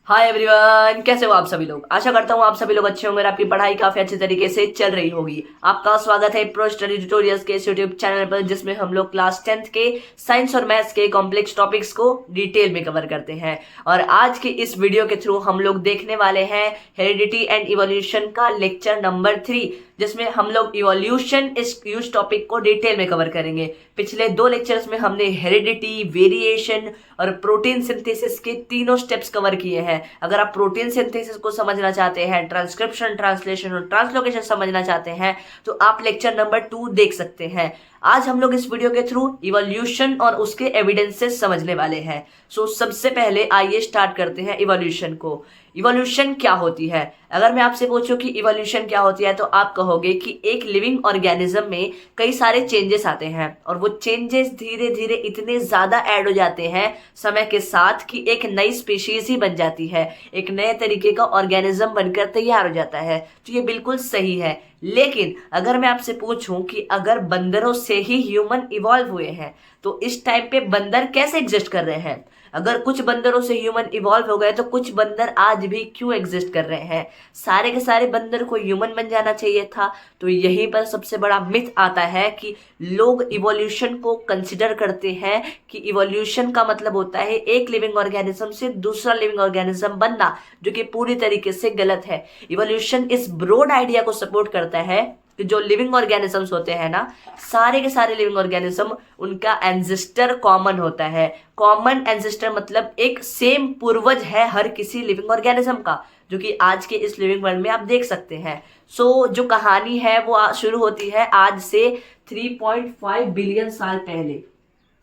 Hi everyone, कैसे हो आप सभी लोग। आशा करता हूँ आप सभी लोग अच्छे होंगे और आपकी पढ़ाई काफी अच्छे तरीके से चल रही होगी। आपका स्वागत है प्रो स्टडी ट्यूटोरियल्स के इस यूट्यूब चैनल पर, जिसमें हम लोग क्लास 10th के साइंस और मैथ्स के कॉम्प्लेक्स टॉपिक्स को डिटेल में कवर करते हैं। और आज के इस वीडियो के थ्रू हम लोग देखने वाले हैं हेरिडिटी एंड इवोल्यूशन का लेक्चर नंबर 3, जिसमें हम लोग इवोल्यूशन इस ह्यूज टॉपिक को डिटेल में कवर करेंगे। पिछले 2 लेक्चर्स में हमने हेरिडिटी, वेरिएशन और प्रोटीन सिंथेसिस के तीनों स्टेप्स कवर किए हैं। अगर आप प्रोटीन सिंथेसिस को समझना चाहते हैं, ट्रांसक्रिप्शन, ट्रांसलेशन और ट्रांसलोकेशन समझना चाहते हैं, तो आप लेक्चर नंबर 2 देख सकते हैं। आज हम लोग इस वीडियो के थ्रू इवोल्यूशन और उसके एविडेंसेस समझने वाले हैं। सबसे पहले आइए स्टार्ट करते हैं इवोल्यूशन को। इवोल्यूशन क्या होती है? अगर मैं आपसे पूछूं कि इवोल्यूशन क्या होती है, तो आप कहोगे कि एक लिविंग ऑर्गेनिज्म में कई सारे चेंजेस आते हैं और वो चेंजेस धीरे धीरे इतने ज्यादा ऐड हो जाते हैं समय के साथ कि एक नई स्पीशीज ही बन जाती है, एक नए तरीके का ऑर्गेनिज्म बनकर तैयार हो जाता है। तो ये बिल्कुल सही है। लेकिन अगर मैं आपसे पूछूं कि अगर बंदरों से ही ह्यूमन इवॉल्व हुए हैं, तो इस टाइम पे बंदर कैसे एग्जिस्ट कर रहे हैं? अगर कुछ बंदरों से ह्यूमन इवॉल्व हो गए, तो कुछ बंदर आज भी क्यों एग्जिस्ट कर रहे हैं? सारे के सारे बंदर को ह्यूमन बन जाना चाहिए था। तो यहीं पर सबसे बड़ा मिथ आता है कि लोग इवोल्यूशन को कंसिडर करते हैं कि इवोल्यूशन का मतलब होता है एक लिविंग ऑर्गेनिज्म से दूसरा लिविंग ऑर्गेनिज्म बनना, जो कि पूरी तरीके से गलत है। इवोल्यूशन इस ब्रॉड आइडिया को सपोर्ट करता है कि जो लिविंग ऑर्गेनिजम्स होते हैं ना, सारे के सारे लिविंग ऑर्गेनिज्म, उनका एंसेस्टर कॉमन होता है। कॉमन एंसेस्टर मतलब एक सेम पूर्वज है हर किसी लिविंग ऑर्गेनिज्म का, जो कि आज के इस लिविंग वर्ल्ड में आप देख सकते हैं। जो कहानी है वो शुरू होती है आज से 3.5 बिलियन साल पहले।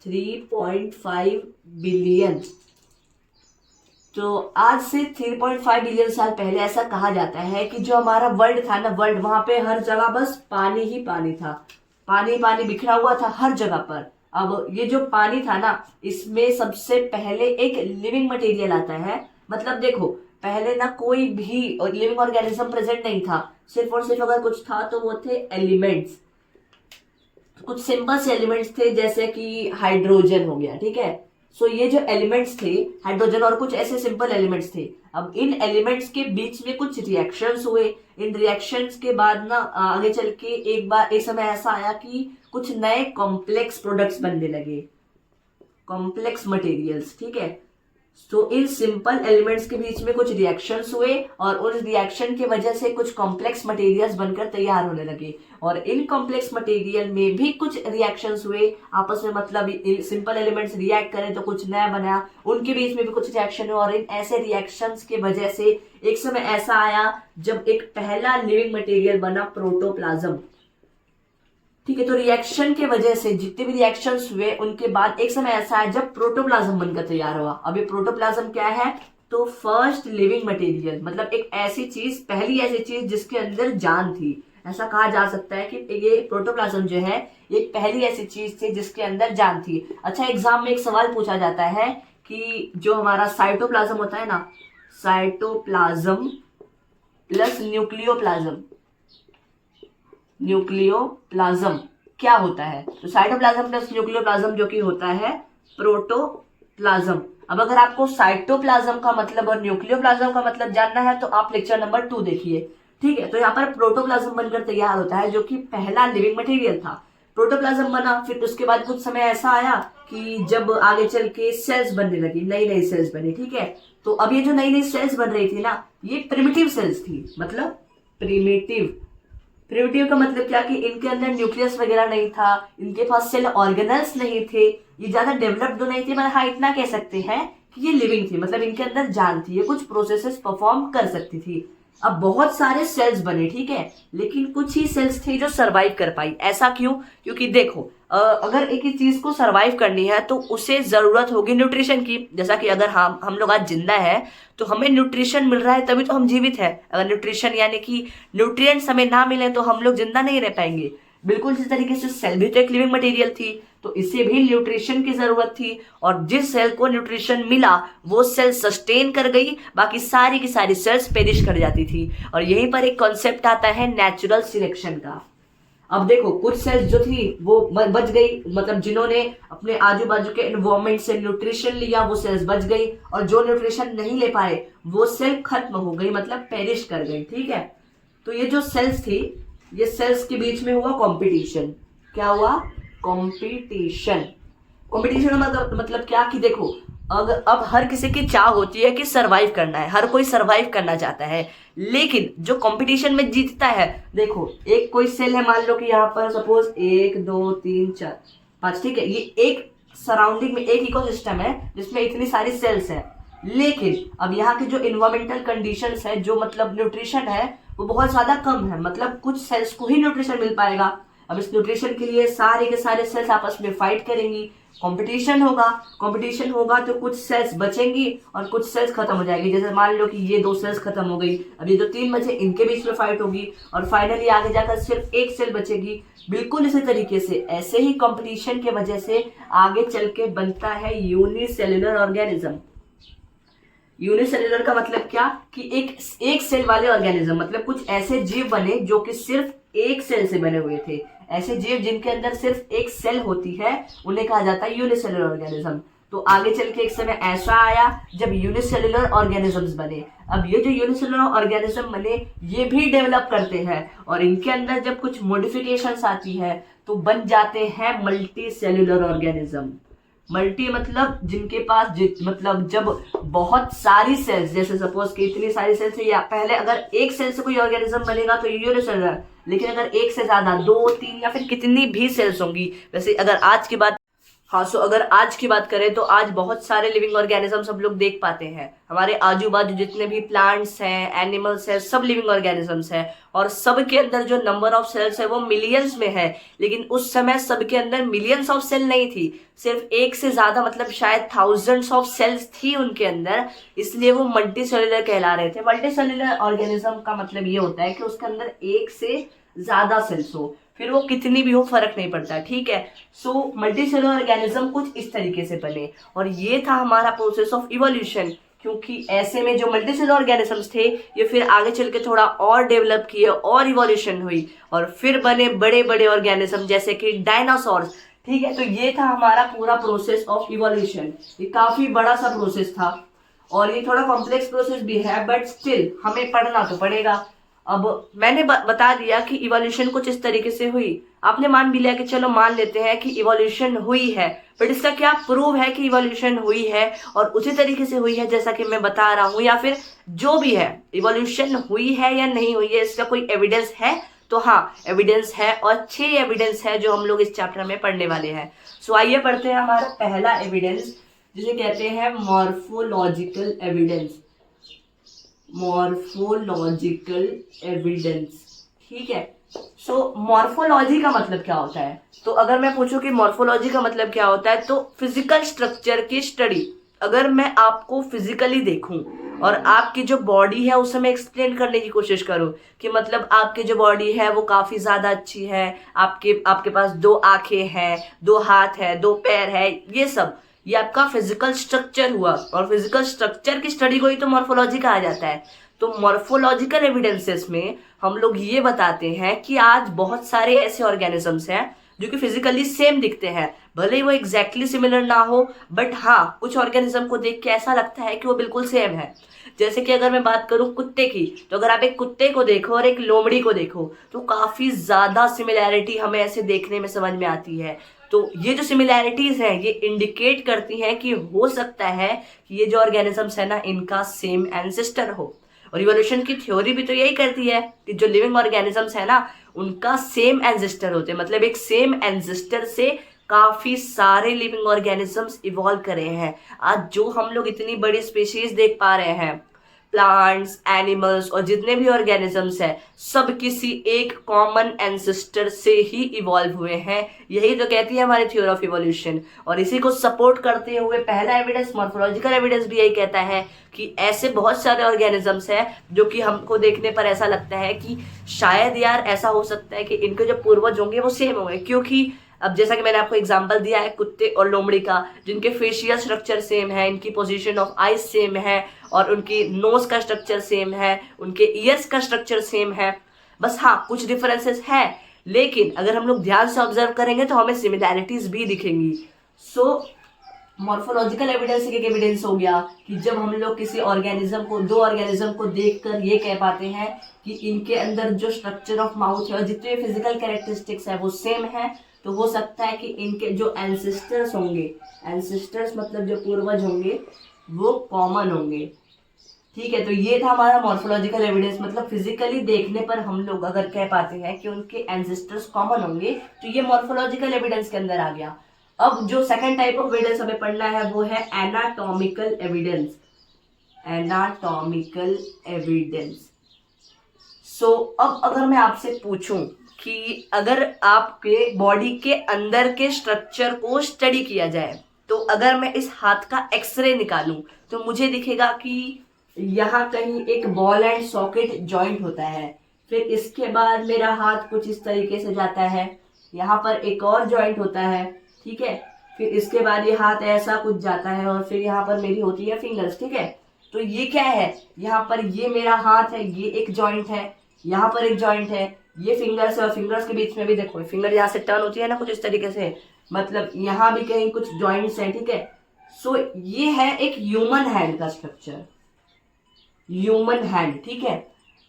3.5 बिलियन। तो आज से 3.5 बिलियन साल पहले ऐसा कहा जाता है कि जो हमारा वर्ल्ड था ना, वर्ल्ड, वहां पे हर जगह बस पानी ही पानी था। पानी पानी बिखरा हुआ था हर जगह पर। अब ये जो पानी था ना, इसमें सबसे पहले एक लिविंग मटेरियल आता है। मतलब देखो, पहले ना कोई भी लिविंग ऑर्गेनिज्म प्रेजेंट नहीं था। सिर्फ और सिर्फ अगर कुछ था तो वो थे एलिमेंट्स। कुछ सिंपल से एलिमेंट्स थे, जैसे कि हाइड्रोजन हो गया, ठीक है। ये जो एलिमेंट्स थे, हाइड्रोजन और कुछ ऐसे सिंपल एलिमेंट्स थे। अब इन एलिमेंट्स के बीच में कुछ रिएक्शंस हुए। इन रिएक्शंस के बाद ना आगे चल के एक समय ऐसा आया कि कुछ नए कॉम्प्लेक्स प्रोडक्ट्स बनने लगे, कॉम्प्लेक्स मटेरियल्स, ठीक है। इन सिंपल एलिमेंट्स के बीच में कुछ रिएक्शंस हुए और उन रिएक्शन की वजह से कुछ कॉम्प्लेक्स मटेरियल्स बनकर तैयार होने लगे। और इन कॉम्प्लेक्स मटेरियल में भी कुछ रिएक्शंस हुए आपस में, मतलब सिंपल एलिमेंट्स रिएक्ट करें तो कुछ नया बना, उनके बीच में भी कुछ रिएक्शन हुए। और इन ऐसे रिएक्शंस की वजह से एक समय ऐसा आया जब एक पहला लिविंग मटेरियल बना, प्रोटोप्लाज्म, ठीक है। तो रिएक्शन के वजह से जितने भी रिएक्शंस हुए, उनके बाद एक समय ऐसा है जब प्रोटोप्लाज्म बनकर तैयार हुआ। अब ये प्रोटोप्लाज्म क्या है? तो फर्स्ट लिविंग मटेरियल, मतलब एक ऐसी चीज, पहली ऐसी चीज जिसके अंदर जान थी। ऐसा कहा जा सकता है कि ये प्रोटोप्लाज्म जो है, ये पहली ऐसी चीज थी जिसके अंदर जान थी। अच्छा, एग्जाम में एक सवाल पूछा जाता है कि जो हमारा साइटोप्लाज्म होता है ना, साइटोप्लाज्म प्लस न्यूक्लियोप्लाज्म, न्यूक्लियोप्लाज्म क्या होता है? तो साइटोप्लाज्म प्लस न्यूक्लियोप्लाज्म जो कि होता है प्रोटोप्लाज्म। अब अगर आपको साइटोप्लाज्म का मतलब और न्यूक्लियोप्लाज्म का मतलब जानना है, तो आप लेक्चर नंबर 2 देखिए, ठीक है। तो यहाँ पर प्रोटोप्लाज्म बनकर तैयार होता है, जो कि पहला लिविंग मटेरियल था। प्रोटोप्लाज्म बना, फिर उसके बाद कुछ समय ऐसा आया कि जब आगे चल के सेल्स बनने लगी, नई नई सेल्स बनी, ठीक है। तो अब ये जो नई नई सेल्स बन रही थी ना, ये प्रिमिटिव सेल्स थी। मतलब प्रिमिटिव का मतलब क्या कि इनके अंदर न्यूक्लियस वगैरह नहीं था, इनके पास सेल ऑर्गेनल्स नहीं थे, ये ज्यादा डेवलप्ड नहीं थे, मगर हाँ इतना कह सकते हैं कि ये लिविंग थी, मतलब इनके अंदर जान थी, ये कुछ प्रोसेसेस परफॉर्म कर सकती थी। अब बहुत सारे सेल्स बने, ठीक है, लेकिन कुछ ही सेल्स थे जो सरवाइव कर पाई। ऐसा क्यों? क्योंकि देखो, अगर एक ही चीज को सरवाइव करनी है तो उसे जरूरत होगी न्यूट्रिशन की। जैसा कि अगर हम लोग आज जिंदा है तो हमें न्यूट्रिशन मिल रहा है, तभी तो हम जीवित है। अगर न्यूट्रिशन यानी कि न्यूट्रिएंट्स हमें ना मिले तो हम लोग जिंदा नहीं रह पाएंगे। बिल्कुल इसी तरीके से सेल भी तो एक लिविंग मटेरियल थी, तो इसे भी न्यूट्रिशन की जरूरत थी। और जिस सेल को न्यूट्रिशन मिला वो सेल सस्टेन कर गई, बाकी सारी की सारी सेल्स पेरिश कर जाती थी। और यहीं पर एक कॉन्सेप्ट आता है नेचुरल सिलेक्शन का। अब देखो कुछ सेल्स जो थी वो बच गई, मतलब जिन्होंने अपने आजू बाजू के एनवायरमेंट से न्यूट्रिशन लिया वो सेल्स बच गई, और जो न्यूट्रिशन नहीं ले पाए वो सेल खत्म हो गई, मतलब पेरिश कर गई। ठीक है, तो ये जो सेल्स थी, ये सेल्स के बीच में हुआ कंपटीशन। क्या हुआ? कंपटीशन। कंपटीशन मतलब क्या कि देखो, अब हर किसी की चाह होती है कि सरवाइव करना है, हर कोई सरवाइव करना चाहता है, लेकिन जो कंपटीशन में जीतता है, देखो एक कोई सेल है, मान लो कि यहाँ पर सपोज 1 2 3 4 5, ठीक है, ये एक सराउंडिंग में एक इकोसिस्टम है जिसमें इतनी सारी सेल्स हैं, लेकिन अब यहाँ की जो इन्वायरमेंटल कंडीशंस है, जो मतलब न्यूट्रिशन है वो बहुत ज्यादा कम है, मतलब कुछ सेल्स को ही न्यूट्रिशन मिल पाएगा। अब इस न्यूट्रिशन के लिए सारे के सारे सेल्स आपस में फाइट करेंगी, कंपटीशन होगा, कंपटीशन होगा तो कुछ सेल्स बचेंगी और कुछ सेल्स खत्म हो जाएगी। जैसे मान लो कि ये 2 सेल्स खत्म हो गई, अब ये जो 3 बचे इनके बीच में फाइट होगी और फाइनली आगे जाकर सिर्फ एक सेल बचेगी। बिल्कुल इसी तरीके से ऐसे ही कंपटीशन के वजह से आगे चल के बनता है यूनिसेल्युलर ऑर्गेनिज्म। यूनिसेल्युलर का मतलब क्या कि एक सेल वाले ऑर्गेनिज्म, मतलब कुछ ऐसे जीव बने जो कि सिर्फ एक सेल से बने हुए थे। ऐसे जीव जिनके अंदर सिर्फ एक सेल होती है उन्हें कहा जाता है यूनिसेल्युलर ऑर्गेनिज्म। तो आगे चल के एक समय ऐसा आया जब यूनिसेल्युलर ऑर्गेनिजम्स बने। अब ये जो यूनिसेल्युलर ऑर्गेनिज्म बने ये भी डेवलप करते हैं और इनके अंदर जब कुछ मॉडिफिकेशंस आती है तो बन जाते हैं मल्टी सेल्युलर ऑर्गेनिज्म। मल्टी मतलब जिनके पास मतलब जब बहुत सारी सेल्स, जैसे सपोज कि इतनी सारी सेल्स है, या पहले अगर एक सेल से कोई ऑर्गेनिज्म बनेगा तो यूनिसेल्युलर, लेकिन अगर एक से ज्यादा 2 3 या फिर कितनी भी सेल्स होंगी, वैसे अगर आज की बात, हाँ सो अगर आज की बात करें तो आज बहुत सारे लिविंग ऑर्गेनिजम्स हम लोग देख पाते हैं। हमारे आजू बाजू जितने भी प्लांट्स हैं, एनिमल्स हैं, सब लिविंग ऑर्गेनिजम्स हैं और सबके अंदर जो नंबर ऑफ सेल्स है वो मिलियंस में है। लेकिन उस समय सबके अंदर मिलियंस ऑफ सेल नहीं थी, सिर्फ एक से ज्यादा, मतलब शायद थाउजेंड्स ऑफ सेल्स थी उनके अंदर, इसलिए वो मल्टी सेल्युलर कहला रहे थे। मल्टी सेल्युलर ऑर्गेनिज्म का मतलब ये होता है कि उसके अंदर एक से ज्यादा सेल्स हो, फिर वो कितनी भी हो फर्क नहीं पड़ता। ठीक है, सो मल्टीसेलुलर ऑर्गेनिज्म कुछ इस तरीके से बने और ये था हमारा प्रोसेस ऑफ इवोल्यूशन। क्योंकि ऐसे में जो मल्टीसेलुलर ऑर्गेनिजम्स थे ये फिर आगे चल के थोड़ा और डेवलप किए और इवोल्यूशन हुई और फिर बने बड़े बड़े ऑर्गेनिज्म जैसे कि डायनासोर्स। ठीक है, तो ये था हमारा पूरा प्रोसेस ऑफ इवोल्यूशन। ये काफी बड़ा सा प्रोसेस था और ये थोड़ा कॉम्प्लेक्स प्रोसेस भी है, बट स्टिल हमें पढ़ना तो पड़ेगा। अब मैंने बता दिया कि इवोल्यूशन कुछ इस तरीके से हुई, आपने मान भी लिया कि चलो मान लेते हैं कि इवोल्यूशन हुई है, बट इसका क्या प्रूव है कि इवोल्यूशन हुई है और उसी तरीके से हुई है जैसा कि मैं बता रहा हूं, या फिर जो भी है इवोल्यूशन हुई है या नहीं हुई है इसका कोई एविडेंस है? तो हाँ, एविडेंस है और 6 एविडेंस है जो हम लोग इस चैप्टर में पढ़ने वाले हैं। सो आइए पढ़ते हैं हमारा पहला एविडेंस, जिसे कहते हैं मॉर्फोलॉजिकल एविडेंस। मॉर्फोलॉजिकल एविडेंस, ठीक है। सो मॉर्फोलॉजी का मतलब क्या होता है? तो अगर मैं पूछूं कि मॉर्फोलॉजी का मतलब क्या होता है, तो फिजिकल स्ट्रक्चर की स्टडी। अगर मैं आपको फिजिकली देखूं और आपकी जो बॉडी है उसे मैं एक्सप्लेन करने की कोशिश करूं कि मतलब आपकी जो बॉडी है वो काफी ज्यादा अच्छी है, आपके पास 2 आंखें हैं, 2 हाथ है, 2 पैर है, ये आपका फिजिकल स्ट्रक्चर हुआ और फिजिकल स्ट्रक्चर की स्टडी को ही तो मॉर्फोलॉजी कहा जाता है। तो मॉर्फोलॉजिकल एविडेंसेस में हम लोग ये बताते हैं कि आज बहुत सारे ऐसे ऑर्गेनिजम्स हैं जो कि फिजिकली सेम दिखते हैं, भले ही वो एग्जैक्टली सिमिलर ना हो, बट हाँ कुछ ऑर्गेनिज्म को देख के ऐसा लगता है कि वो बिल्कुल सेम है। जैसे कि अगर मैं बात करूं कुत्ते की, तो अगर आप एक कुत्ते को देखो और एक लोमड़ी को देखो तो काफी ज्यादा सिमिलैरिटी हमें ऐसे देखने में समझ में आती है। तो ये जो सिमिलैरिटीज हैं ये इंडिकेट करती हैं कि हो सकता है कि ये जो ऑर्गेनिजम्स है ना इनका सेम एंसेस्टर हो। और इवोल्यूशन की थ्योरी भी तो यही करती है कि जो लिविंग ऑर्गेनिजम्स है ना उनका सेम एंसेस्टर होते हैं, मतलब एक सेम एंसेस्टर से काफी सारे लिविंग ऑर्गेनिजम्स इवॉल्व करे हैं। आज जो हम लोग इतनी बड़ी स्पीशीज देख पा रहे हैं, प्लांट्स, एनिमल्स और जितने भी ऑर्गेनिजम्स हैं, सब किसी एक कॉमन एंसेस्टर से ही इवॉल्व हुए हैं। यही तो कहती है हमारी थ्योरी ऑफ इवोल्यूशन। और इसी को सपोर्ट करते हुए पहला एविडेंस, मॉर्फोलॉजिकल एविडेंस भी यही कहता है कि ऐसे बहुत सारे ऑर्गेनिजम्स हैं जो कि हमको देखने पर ऐसा लगता है कि शायद यार ऐसा हो सकता है कि इनके जो पूर्वज होंगे वो सेम होंगे। क्योंकि अब जैसा कि मैंने आपको एग्जांपल दिया है कुत्ते और लोमड़ी का, जिनके फेशियल स्ट्रक्चर सेम है, इनकी पोजीशन ऑफ आईज सेम है और उनकी नोज का स्ट्रक्चर सेम है, उनके ईयर्स का स्ट्रक्चर सेम है। बस हाँ कुछ डिफरेंसेस है, लेकिन अगर हम लोग ध्यान से ऑब्जर्व करेंगे तो हमें सिमिलैरिटीज भी दिखेंगी। सो मॉर्फोलॉजिकल एविडेंस एक एविडेंस हो गया कि जब हम लोग किसी ऑर्गेनिज्म को, दो ऑर्गेनिज्म को देखकर ये कह पाते हैं कि इनके अंदर जो स्ट्रक्चर ऑफ माउथ है और जितने फिजिकल कैरेक्टरिस्टिक्स है वो सेम है, तो हो सकता है कि इनके जो एंसेस्टर्स होंगे, एंसेस्टर्स मतलब जो पूर्वज होंगे, वो कॉमन होंगे। ठीक है, तो ये था हमारा मॉर्फोलॉजिकल एविडेंस, मतलब फिजिकली देखने पर हम लोग अगर कह पाते हैं कि उनके एंसेस्टर्स कॉमन होंगे, तो ये मॉर्फोलॉजिकल एविडेंस के अंदर आ गया। अब जो सेकंड टाइप ऑफ एविडेंस हमें पढ़ना है वो है anatomical evidence. Anatomical evidence. So अब अगर मैं आपसे पूछूं कि अगर आपके बॉडी के अंदर के स्ट्रक्चर को स्टडी किया जाए, तो अगर मैं इस हाथ का एक्सरे निकालूं तो मुझे दिखेगा कि यहाँ कहीं एक बॉल एंड सॉकेट जॉइंट होता है, फिर इसके बाद मेरा हाथ कुछ इस तरीके से जाता है, यहाँ पर एक और जॉइंट होता है, ठीक है, फिर इसके बाद ये हाथ ऐसा कुछ जाता है और फिर यहाँ पर मेरी होती है फिंगर्स। ठीक है, तो ये क्या है, यहाँ पर ये मेरा हाथ है, ये एक जॉइंट है, यहाँ पर एक जॉइंट है, ये फिंगर्स है और फिंगर्स के बीच में भी देखो फिंगर यहाँ से टर्न होती है ना कुछ इस तरीके से, मतलब यहाँ भी कहीं कुछ जॉइंट्स हैं। ठीक है, सो ये है एक ह्यूमन हैंड का स्ट्रक्चर, ह्यूमन हैंड। ठीक है,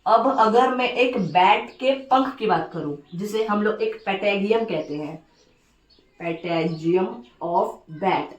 अब अगर मैं एक बैट के पंख की बात करूं, जिसे हम लोग एक पैटेगियम कहते हैं, पैटेजियम ऑफ बैट,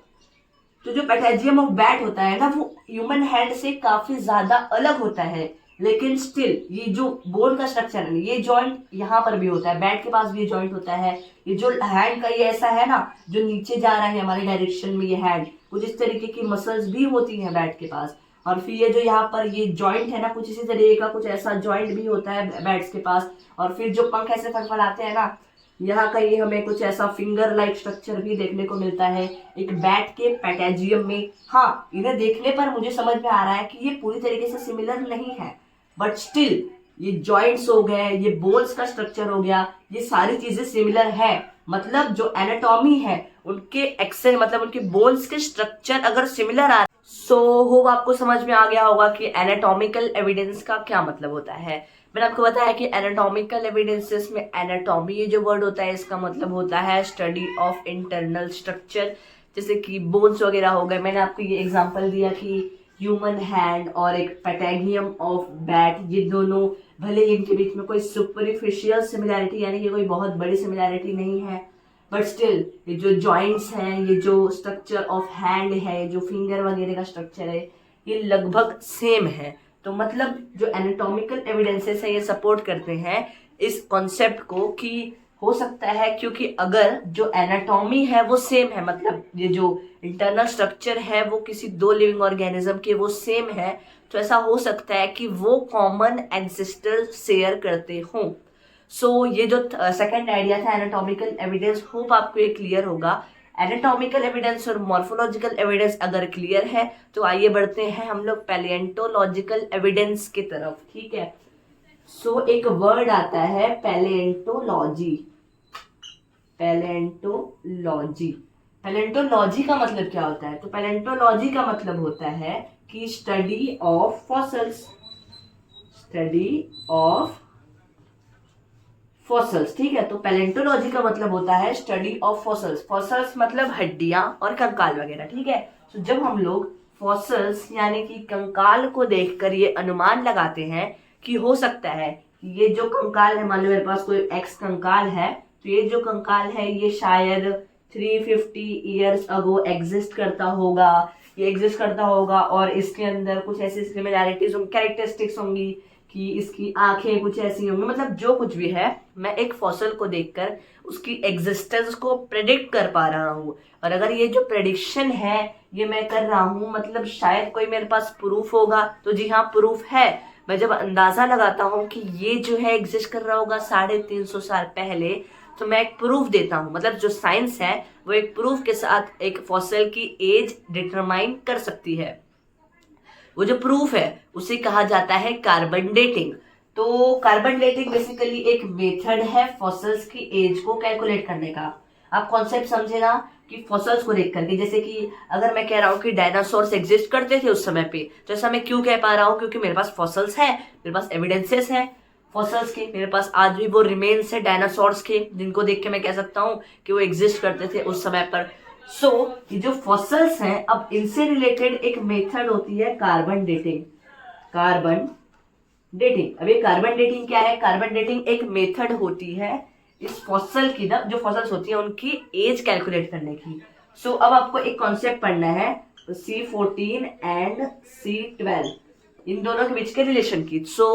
तो जो पैटेजियम ऑफ बैट होता है ना वो ह्यूमन हैंड से काफी ज्यादा अलग होता है, लेकिन स्टिल ये जो बोन का स्ट्रक्चर है, ये जॉइंट यहाँ पर भी होता है, बैट के पास भी ये जॉइंट होता है, ये जो हैंड का ये ऐसा है ना जो नीचे जा रहा है हमारी डायरेक्शन में, ये हैंड कुछ इस तरीके की मसल्स भी होती हैं बैट के पास, और फिर ये जो यहाँ पर ये जॉइंट है ना कुछ इसी तरीके का कुछ ऐसा जॉइंट भी होता है बैट्स के पास, और फिर जो पंख ऐसे फड़फड़ाते हैं ना, यहाँ का ये हमें कुछ ऐसा फिंगर लाइक स्ट्रक्चर भी देखने को मिलता है एक बैट के पैटेजियम में। हाँ, इन्हें देखने पर मुझे समझ में आ रहा है कि ये पूरी तरीके से सिमिलर नहीं है, बट स्टिल ये जॉइंट्स हो गए, ये बोन्स का स्ट्रक्चर हो गया, ये सारी चीजें सिमिलर है। मतलब जो एनाटॉमी है उनके एक्सेल मतलब उनके बोन्स के स्ट्रक्चर अगर सिमिलर आ, सो होप आपको समझ में आ गया होगा कि एनाटॉमिकल एविडेंस का क्या मतलब होता है। मैंने आपको बताया कि एनाटॉमिकल एविडेंसेस में एनाटॉमी ये जो वर्ड होता है इसका मतलब होता है स्टडी ऑफ इंटरनल स्ट्रक्चर, जैसे कि बोन्स वगैरह हो गए। मैंने आपको ये एग्जांपल दिया कि ह्यूमन हैंड और एक पैटेगियम ऑफ बैट, ये दोनों भले ही इनके बीच में कोई सुपरफिशियल सिमिलैरिटी यानी कि कोई बहुत बड़ी सिमिलैरिटी नहीं है, बट स्टिल ये जो जॉइंट्स हैं, ये जो स्ट्रक्चर ऑफ हैंड है, जो फिंगर वगैरह का स्ट्रक्चर है, ये लगभग सेम है। तो मतलब जो एनाटॉमिकल एविडेंसेस है ये सपोर्ट करते हैं इस कॉन्सेप्ट को कि हो सकता है, क्योंकि अगर जो एनाटॉमी है वो सेम है, मतलब ये जो इंटरनल स्ट्रक्चर है वो किसी दो लिविंग ऑर्गेनिज्म के वो सेम है, तो ऐसा हो सकता है कि वो कॉमन एंसेस्टर शेयर करते हों। सो ये जो सेकंड आइडिया था एनाटॉमिकल एविडेंस, होप आपको ये क्लियर होगा। एनाटॉमिकल एविडेंस और मॉर्फोलॉजिकल एविडेंस अगर क्लियर है तो आइए बढ़ते हैं हम लोग पैलिएंटोलॉजिकल एविडेंस की तरफ। ठीक है, सो एक वर्ड आता है पैलिएंटोलॉजी। पैलिएंटोलॉजी, पैलिएंटोलॉजी का मतलब क्या होता है? तो पैलिएंटोलॉजी का मतलब होता है कि study of fossils, study of fossils. ठीक है, तो पैलिएंटोलॉजी का मतलब होता है स्टडी ऑफ फॉसल्स। फॉसल्स मतलब हड्डियां और कंकाल वगैरह। ठीक है, तो जब हम लोग फॉसल्स यानी कि कंकाल को देखकर ये अनुमान लगाते हैं कि हो सकता है ये जो कंकाल है, मान लो मेरे पास कोई एक्स कंकाल है, तो ये जो कंकाल है ये शायद 350 ईयर्स अगो एग्जिस्ट करता होगा, ये एग्जिस्ट करता होगा और इसके अंदर कुछ ऐसी सिमिलैरिटीज कैरेक्टरिस्टिक्स होंगी कि इसकी आंखें कुछ ऐसी होंगी, मतलब जो कुछ भी है मैं एक फॉसल को देखकर उसकी एग्जिस्टेंस को प्रेडिक्ट कर पा रहा हूँ। और अगर ये जो प्रेडिक्शन है ये मैं कर रहा हूँ, मतलब शायद कोई मेरे पास प्रूफ होगा, तो जी हाँ प्रूफ है। मैं जब अंदाजा लगाता हूँ कि ये जो है एग्जिस्ट कर रहा होगा 350 साल पहले, तो मैं एक प्रूफ देता हूँ। मतलब जो साइंस है वो एक प्रूफ के साथ एक फॉसल की एज डिटरमाइन कर सकती है। वो जो प्रूफ है उसे कहा जाता है कार्बन डेटिंग। तो कार्बन डेटिंग बेसिकली एक मेथड है फॉसल्स की एज को कैलकुलेट करने का। आप कॉन्सेप्ट समझे ना कि फॉसल्स को देख करके, जैसे कि अगर मैं कह रहा हूँ कि डायनासोर्स एग्जिस्ट करते थे उस समय पे, तो ऐसा मैं क्यों कह पा रहा हूँ? क्योंकि मेरे पास फॉसल्स है, मेरे पास एविडेंसेस है। फॉसल्स के, मेरे पास आज भी वो रिमेन्स है डायनासोर्स के, जिनको देख के मैं कह सकता हूँ कि वो एग्जिस्ट करते थे उस समय पर। सो ये जो फॉसल्स हैं, अब इनसे रिलेटेड एक मेथड होती है कार्बन डेटिंग। कार्बन डेटिंग, अब ये कार्बन डेटिंग क्या है? कार्बन डेटिंग एक मेथड होती है इस फॉसल की ना, जो फॉसल्स होती है उनकी एज कैलकुलेट करने की। सो अब आपको एक कॉन्सेप्ट पढ़ना है, C14 एंड C12, इन दोनों के बीच के रिलेशन की। सो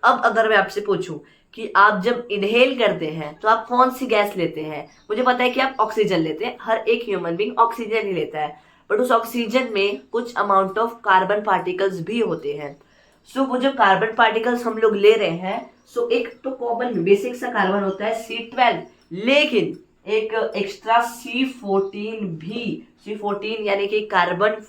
अब अगर मैं आपसे पूछूं कि आप जब इनहेल करते हैं तो आप कौन सी गैस लेते हैं? मुझे पता है कि आप ऑक्सीजन लेते हैं, हर एक ह्यूमन बीइंग ऑक्सीजन ही लेता है, बट उस ऑक्सीजन में कुछ अमाउंट ऑफ कार्बन पार्टिकल्स भी होते हैं। सो वो जो कार्बन पार्टिकल्स हम लोग ले रहे हैं, सो एक तो कॉमन बेसिक सा कार्बन होता है C12, लेकिन एक एक्स्ट्रा C14 भी, C14 यानी कि कार्बन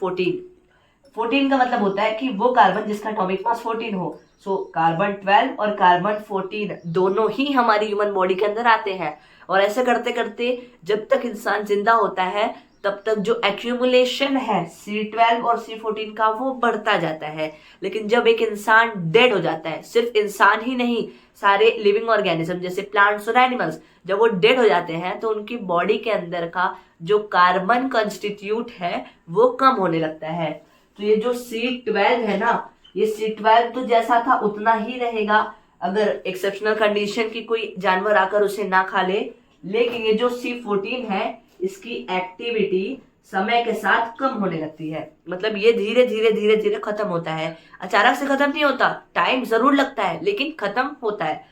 14 का मतलब होता है कि वो कार्बन जिसका एटॉमिक मास 14 हो। सो कार्बन 12 और कार्बन 14 दोनों ही हमारी ह्यूमन बॉडी के अंदर आते हैं, और ऐसे करते करते जब तक इंसान जिंदा होता है तब तक जो एक्यूमुलेशन है C12 और C14 का वो बढ़ता जाता है। लेकिन जब एक इंसान डेड हो जाता है, सिर्फ इंसान ही नहीं, सारे लिविंग ऑर्गेनिज्म जैसे प्लांट्स और एनिमल्स, जब वो डेड हो जाते हैं तो उनकी बॉडी के अंदर का जो कार्बन कंस्टिट्यूट है वो कम होने लगता है। तो ये जो C12 है ना, ये C12 तो जैसा था उतना ही रहेगा अगर एक्सेप्शनल कंडीशन की कोई जानवर आकर उसे ना खा ले। लेकिन ये जो C14 है, इसकी एक्टिविटी समय के साथ कम होने लगती है। मतलब ये धीरे धीरे धीरे धीरे खत्म होता है, अचानक से खत्म नहीं होता, टाइम जरूर लगता है लेकिन खत्म होता है।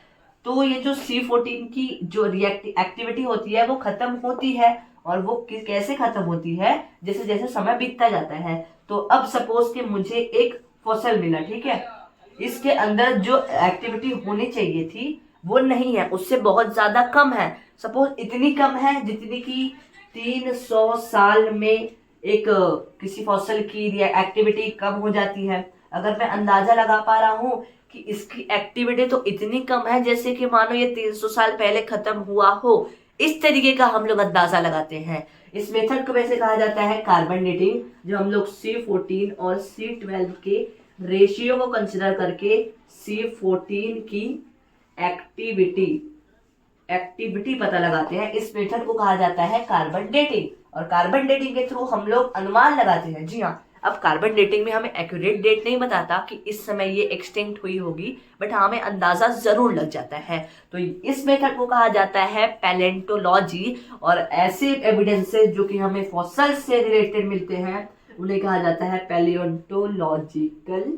तो ये जो C14 की जो एक्टिविटी होती है वो खत्म होती है, और वो कैसे खत्म होती है? जैसे जैसे समय बीतता जाता है। तो अब सपोज कि मुझे एक फॉसल मिला, ठीक है, इसके अंदर जो एक्टिविटी होनी चाहिए थी वो नहीं है, उससे बहुत ज्यादा कम है। सपोज इतनी कम है जितनी की 300 साल में एक किसी फॉसल की एक्टिविटी कम हो जाती है। अगर मैं अंदाजा लगा पा रहा हूं कि इसकी एक्टिविटी तो इतनी कम है जैसे कि मानो ये 300 साल पहले खत्म हुआ हो, इस तरीके का हम लोग अंदाजा लगाते हैं। इस मेथड को वैसे कहा जाता है कार्बन डेटिंग, जो हम लोग C14 और C12 के रेशियो को कंसिडर करके C14 की एक्टिविटी पता लगाते हैं। इस मेथड को कहा जाता है कार्बन डेटिंग, और कार्बन डेटिंग के थ्रू हम लोग अनुमान लगाते हैं। जी हाँ, अब कार्बन डेटिंग में हमें एक्यूरेट डेट नहीं बताता कि इस समय ये एक्सटिंक्ट हुई होगी, बट हमें अंदाजा जरूर लग जाता है। तो इस मेथड को कहा जाता है पैलेंटोलॉजी, और ऐसे एविडेंसेस जो कि हमें फॉसिल से रिलेटेड मिलते हैं उन्हें कहा जाता है पैलियोंटोलॉजिकल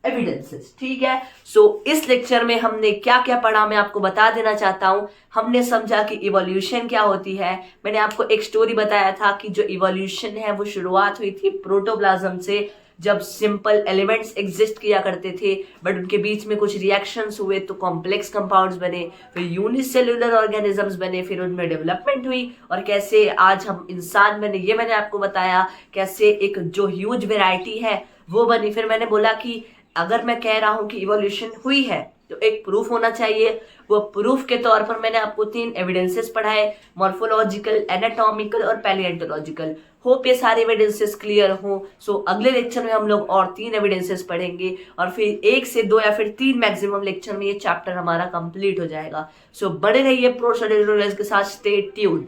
एविडेंसेस। ठीक है। सो इस लेक्चर में हमने क्या क्या पढ़ा मैं आपको बता देना चाहता हूं। हमने समझा कि इवोल्यूशन क्या होती है। मैंने आपको एक स्टोरी बताया था कि जो इवोल्यूशन है वो शुरुआत हुई थी प्रोटोप्लाज्म से, जब सिंपल एलिमेंट्स एग्जिस्ट किया करते थे, बट उनके बीच में कुछ रिएक्शंस हुए तो कॉम्प्लेक्स कंपाउंड्स बने, फिर यूनिसेल्युलर ऑर्गेनिजम्स बने, फिर उनमें डेवलपमेंट हुई, और कैसे आज हम इंसान बने ये मैंने आपको बताया। कैसे एक जो ह्यूज वेराइटी है वो बनी। फिर मैंने बोला कि अगर मैं कह रहा हूं कि इवोल्यूशन हुई है तो एक प्रूफ होना चाहिए। वो प्रूफ के तौर पर मैंने आपको 3 एविडेंसेस पढ़ाए, मॉर्फोलॉजिकल, एनाटॉमिकल और पैलियोंटोलॉजिकल। होप ये सारे एविडेंसेस क्लियर हो। सो अगले लेक्चर में हम लोग और 3 एविडेंसेस पढ़ेंगे, और फिर 1 से 2 या फिर 3 मैक्सिमम लेक्चर में ये चैप्टर हमारा कंप्लीट हो जाएगा। सो बड़े रहिए प्रो स्टडी ट्यूटोरियल्स के साथ, स्टे ट्यून्ड।